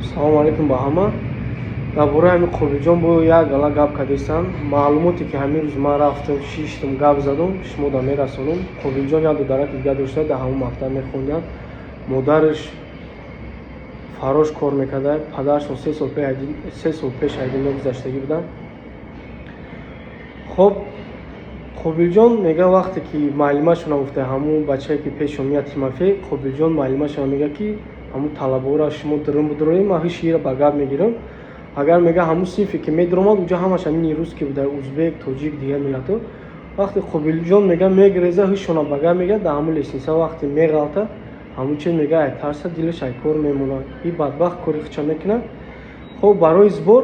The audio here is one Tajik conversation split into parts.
Салом алейкум ба ҳама. Дар бораи ҳамин Қобилҷон бо як гала гап кардистам. Маълумоте ки ҳамин рӯз ман рафтам шиштум гап задам, шумо дар мерасонам. Қобилҷон як додараки дига дошта, дар ҳамон мактаб мехондад. Модараш фарош кор мекарда, падарашон 3 сол пеш айдина гузаштагӣ буданд. Хоб Қобилҷон мега вақте ки маълимашона гуфта ҳамон бачае ки пешон мияд Тимофей, Қобилҷон маълимашона мега ки ҳамун талабора шумо дурум будурем, ман ҳиш ира ба гап мегирам. Агар мега ҳамун синфе ки медуромад уҷа ҳамаш ҳамини русский буда, узбек, тоҷик, дигар миллато. Вақте Қобилҷон мега мегиреза, ҳишона ба гап мега, дар ҳамун лесниса вақте меғалта, ҳамун чиз мега ай тарса, дилаш ай кор мемонад. И бадбахт кори хича мекунад. Хоб барои збор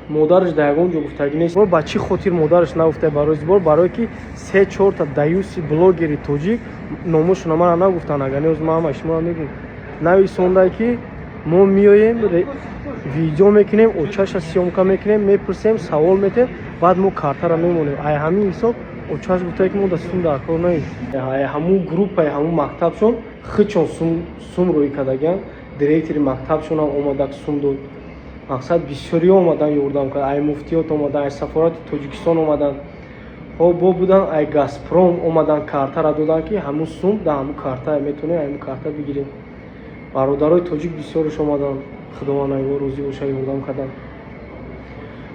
модараш дар ягон ҷо гуфтагӣ нест. Ба чӣ хотир модараш нагуфта барои збор? Барое ки 3-4 та даюси блогери тоҷик номошона мана нагуфтанд. Агар неоз ман ҳама шумо мегӯям. Нависонда ки мо меоем, видео мекунем, очаша съёмка мекунем, мепурсем, савол метем, баъд мо картара мемонем. Ай ҳамин ҳисоб очаш гуфта ки мо дар сум дар кор наем. Ай ҳамун группаи ҳамун мактабшон хичон сум рӯй кардаган. Директори мактабшонам омада сум дод. Мақсад бисёри омадан ёрдам кард. Ай муфтиёт омадан, ай сафорати Тоҷикистон омадан. Хоб бо будан ай Газпром омадан картара додан ки ҳамун сум дар ҳамун карта метонем ҳамун карта бигирем. Бародарои тоҷик бисёраш омадан, худованд айво розӣ боша, ёрдам карданд.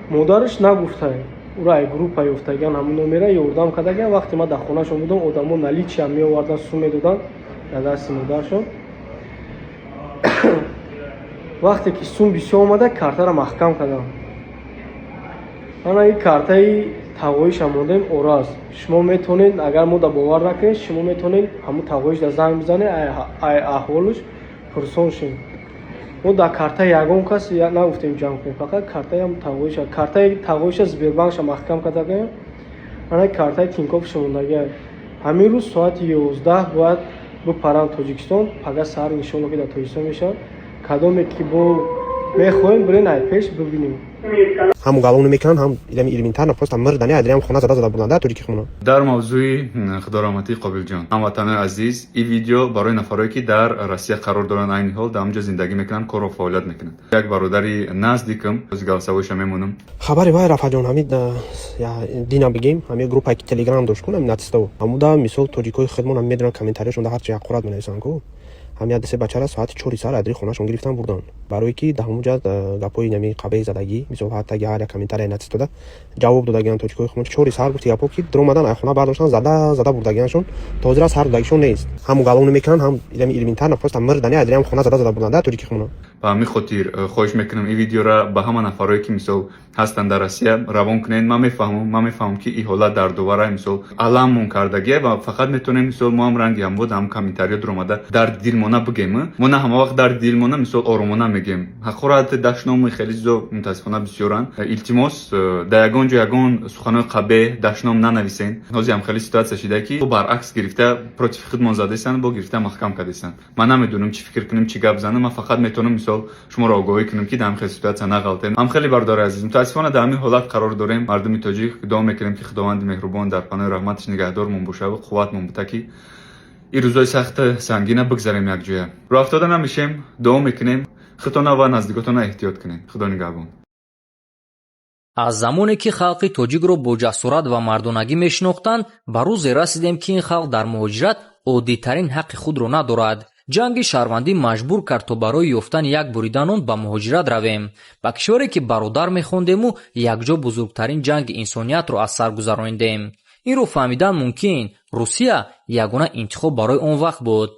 Модараш нагуфта, ура ай группа ёфтаган ҳамун номера ёрдам кардаган. Вақте ман дар хонашон будам, одамо наличия меовардан, сум медоданд дар дасти модарашон. Вақте ки сум бисёр омада, картара маҳкам кардам. Ана ин картаи тағоиша мондем ораз. Шумо метонед, агар мо да бовар накунед, шумо метонед ҳамун тағоиш да занг бизанед, ай аҳволаш пурсон шин. Мо дар картаи ягон кас нагуфтем ҷамъ кунем, фақат картаи ҳам тағоиша. Картаи тағоиша Сбербанкша маҳкам кардаган. Ана картаи Тинькоффша мондаган. Ҳамин рӯз соати 11 бояд бипарам Тоҷикистон, пага сар иншоалло ки дар Тоҷикистон мешавад. Кадоме ки бо мехоҳем бирен ай пеш бибинем. ҳам галону мекунанд, ҳам илминтарна просто мирдани айдарам хона зада бурданда тоҷики хона. дар мавзӯи худораматии Қобилҷон, ҳамватанои азиз, ин видео барои нафароне ки дар Россия қарор доранд, айни ҳол дар онҷо зиндагӣ мекунанд, кору фаъолият мекунанд. Як бародари наздикам ози галсавоиша мемонам. Хабари вай Рафаҷон ҳамид дина бигем, ҳами группа ки телеграм дошт кунам натистав. Ҳамуда мисол тоҷикои хидмон ҳам медонам комментарияшон да ҳарчи якқурат менависанд ку. ҳам як десе бачара соати 4 сар адри хонашон гирифтан бурдан. Барое ки дар ҳамун ҷо гапои нами қабеи задагӣ, мисол ҳатта ҳар як комментария натистода ҷавоб додаган тоҷикои хидмон 4 сар гуфти гапо ки дромадан ай хона бардоштан зада бурдаганшон тозира сар додагишон нест. ҳам галону мекунанд, ҳам илминтарна просто мирдани адри ҳам хона зада бурданда тоҷики хидмон. Ба ҳамин хотир хоҳиш мекунам ин видеора ба ҳама нафарое ки мисол ҳастанд дар Россия равон кунед. Ман мефаҳмам ки ин ҳолат дардовара мисол аламмон кардагия ва фақат метонем мисол мо ҳам ранги ҳамвод ҳам комментариё дуромада дарди дилмона бигем. Мо на ҳама вақт дарди дилмона мисол оромона мегем. Ҳақорат дашноми хеле чизо мутаассифона бисёранд. Илтимос дар ягон ҷо ягон суханои қабеҳ дашном нанависен. ҳозир ҳам хеле ситуатсия шуда ки баръакс гирифта против хидмон задесанд, бо гирифта маҳкам кардесанд. Ман намедонам чӣ фикр кунем, чӣ гап занам. Ман фақат метавонам мисол шуморо огоҳӣ кунем ки дар ҳамин хел ситуатсия нағалтем. ҳам хеле бардори азиз, мутаассифона дар ҳамин ҳолат қарор дорем. Мардуми тоҷик дуо мекунем ки худованди меҳрубон дар паноҳи раҳматиш нигаҳдормон боша ва қувватмон буда ки ин рӯзои сахти сангина бигзарем якҷоя. Роҳафтода намешем, дуо мекунем. худтона ва наздикотона эҳтиёт кунед. худо нигаҳбон. аз замоне ки халқи тоҷикро бо ҷасорат ва мардонагӣ мешинохтанд, ба рӯзе расидем ки ин халқ дар муҳоҷират оддитарин ҳаққи худро надорад. ҷанги шаҳрвандӣ маҷбур кард то барои ёфтани як буридан он ба муҳоҷират равем. ба кишваре ки бародар мехондему якҷо бузургтарин ҷанги инсониятро аз сар гузарониндем. инро фаҳмидан мумкин Русия ягона интихоб барои он вақт буд.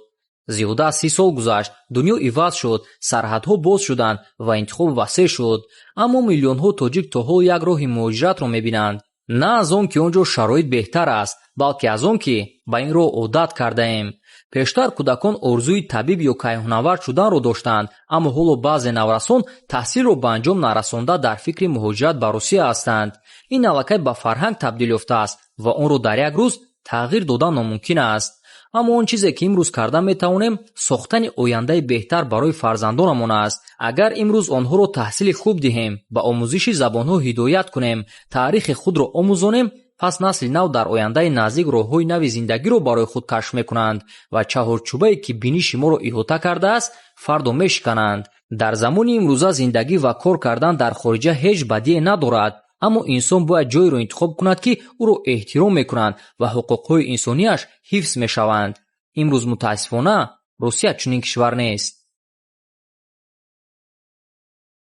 зиёда аз 30 сол гузашт, дунё иваз шуд, сарҳадҳо боз шуданд ва интихоб васеъ шуд. аммо миллионҳо тоҷик то ҳол як роҳи муҳоҷиратро мебинанд. на аз он ки он ҷо шароит беҳтар аст, балки аз он ки ба ин роҳ одат кардаем. пештар кӯдакон орзуи табиб ё кайҳонавард шуданро доштанд, аммо ҳоло баъзе наврасон таҳсилро ба анҷом нарасонда дар фикри муҳоҷират ба Русия ҳастанд. ин аллакай ба фарҳанг табдил ёфтааст ва онро дар як рӯз тағйир додан номумкин аст. аммо он чизе ки имрӯз карда метавонем сохтани ояндаи беҳтар барои фарзандонамон аст. агар имрӯз онҳоро таҳсили хуб диҳем, ба омӯзиши забонҳо ҳидоят кунем, таърихи худро омӯзонем, пас насли нав дар ояндаи наздик роҳҳои нави зиндагиро барои худ кашф мекунанд ва чаҳорчӯбае ки биниши моро иҳота кардааст фардо мешикананд. дар замони имрӯза зиндагӣ ва кор кардан дар хориҷа ҳеҷ бадие надорад, аммо инсон бояд ҷойеро интихоб кунад ки ӯро эҳтиром мекунанд ва ҳуқуқҳои инсониаш ҳифз мешаванд. имрӯз мутаассифона Русия чунин кишвар нест.